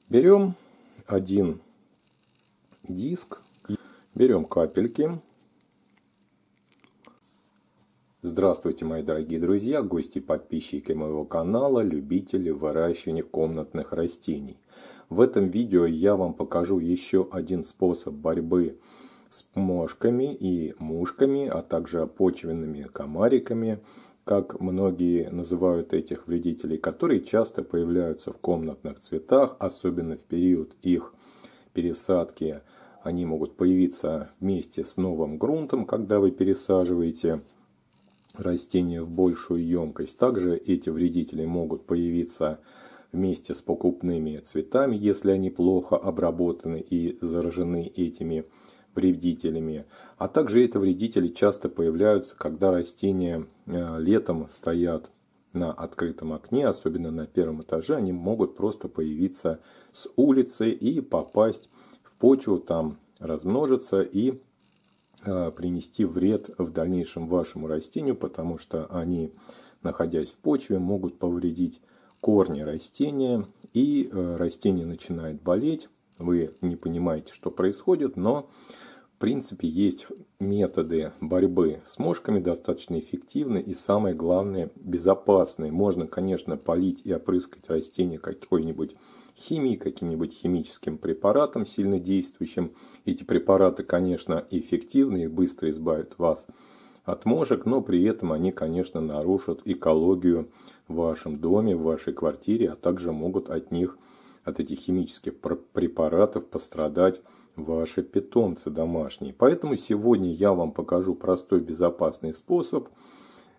Берем один диск, берем капельки. Здравствуйте, мои дорогие друзья, гости и подписчики моего канала, любители выращивания комнатных растений. В этом видео я вам покажу еще один способ борьбы с мошками и мушками, а также почвенными комариками, как многие называют этих вредителей, которые часто появляются в комнатных цветах, особенно в период их пересадки. Они могут появиться вместе с новым грунтом, когда вы пересаживаете растения в большую емкость. Также эти вредители могут появиться вместе с покупными цветами, если они плохо обработаны и заражены этими вредителями. А также эти вредители часто появляются, когда растения летом стоят на открытом окне, особенно на первом этаже. Они могут просто появиться с улицы и попасть в почву, там размножиться и принести вред в дальнейшем вашему растению, потому что они, находясь в почве, могут повредить корни растения, и растение начинает болеть. Вы не понимаете, что происходит, но в принципе есть методы борьбы с мошками достаточно эффективные и, самое главное, безопасные. Можно, конечно, полить и опрыскать растение какой-нибудь химией, каким-нибудь химическим препаратом сильно действующим. Эти препараты, конечно, эффективны и быстро избавят вас от мошек, но при этом они, конечно, нарушат экологию в вашем доме, в вашей квартире, а также могут от этих химических препаратов пострадать ваши питомцы домашние. Поэтому сегодня я вам покажу простой безопасный способ,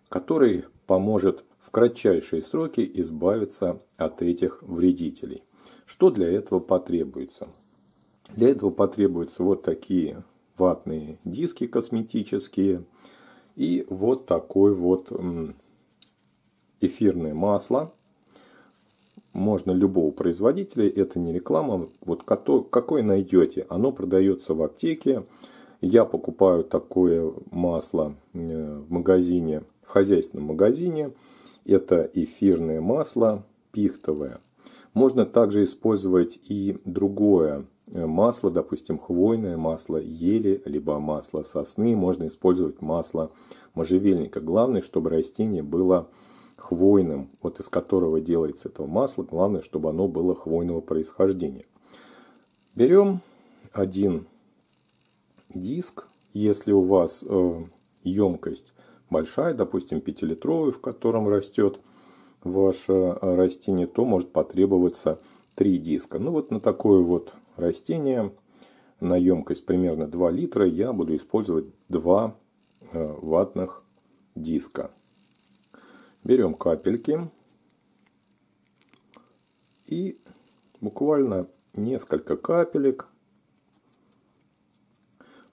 который поможет в кратчайшие сроки избавиться от этих вредителей. Что для этого потребуется? Для этого потребуются вот такие ватные диски косметические и вот такое вот эфирное масло. Можно любого производителя, это не реклама, вот какое найдете. Оно продается в аптеке. Я покупаю такое масло в магазине, в хозяйственном магазине. Это эфирное масло пихтовое. Можно также использовать и другое масло, допустим, хвойное масло ели, либо масло сосны. Можно использовать масло можжевельника. Главное, чтобы растение было хвойным, вот из которого делается это масло. Главное, чтобы оно было хвойного происхождения. Берем один диск. Если у вас емкость большая, допустим, 5-литровый, в котором растет ваше растение, то может потребоваться 3 диска. Ну вот на такое вот растение, на емкость примерно 2 литра, я буду использовать 2 ватных диска. Берем капельки и буквально несколько капелек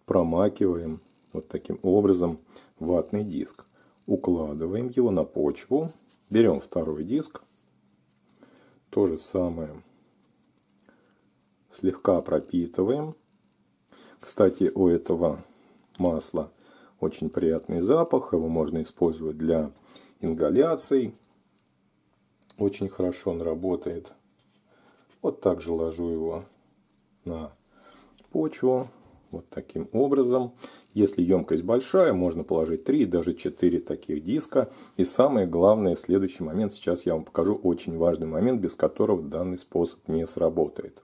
промакиваем вот таким образом ватный диск. Укладываем его на почву. Берем второй диск. То же самое. Слегка пропитываем. Кстати, у этого масла очень приятный запах. Его можно использовать для ингаляций. Очень хорошо он работает. Вот так же ложу его на почву. Вот таким образом. Если емкость большая, можно положить 3, даже 4 таких диска. И самое главное, следующий момент, сейчас я вам покажу очень важный момент, без которого данный способ не сработает.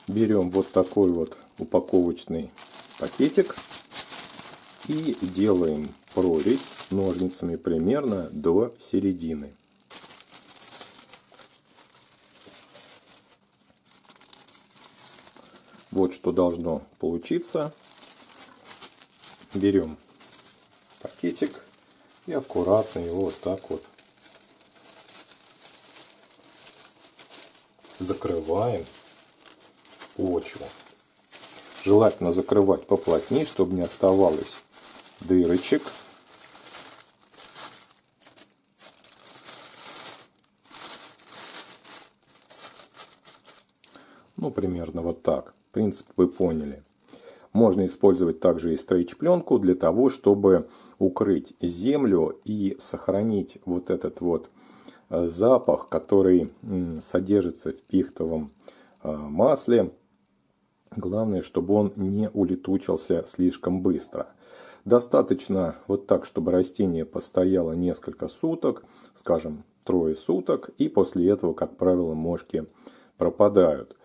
Берем вот такой вот упаковочный пакетик и делаем прорезь ножницами примерно до середины. Вот что должно получиться. Берем пакетик и аккуратно его вот так вот закрываем почву. Желательно закрывать поплотнее, чтобы не оставалось дырочек. Ну, примерно вот так. Принцип вы поняли. Можно использовать также и стрейч-пленку для того, чтобы укрыть землю и сохранить вот этот вот запах, который содержится в пихтовом масле, главное, чтобы он не улетучился слишком быстро. Достаточно вот так, чтобы растение постояло несколько суток, скажем, 3 суток, и после этого, как правило, мошки пропадают.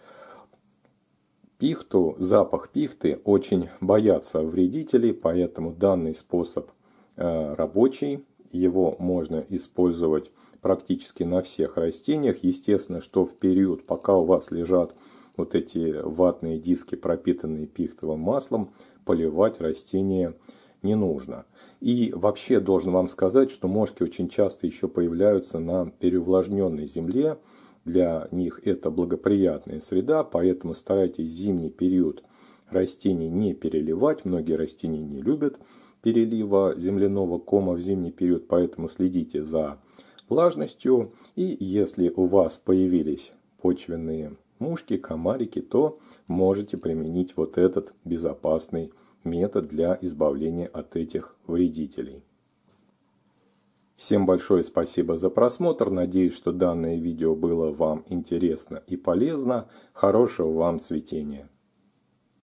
Запах пихты очень боятся вредителей, поэтому данный способ рабочий. Его можно использовать практически на всех растениях. Естественно, что в период, пока у вас лежат вот эти ватные диски, пропитанные пихтовым маслом, поливать растения не нужно. И вообще должен вам сказать, что мошки очень часто еще появляются на переувлажненной земле. Для них это благоприятная среда, поэтому старайтесь в зимний период растений не переливать. Многие растения не любят перелива земляного кома в зимний период, поэтому следите за влажностью. И если у вас появились почвенные мушки, комарики, то можете применить вот этот безопасный метод для избавления от этих вредителей. Всем большое спасибо за просмотр. Надеюсь, что данное видео было вам интересно и полезно. Хорошего вам цветения!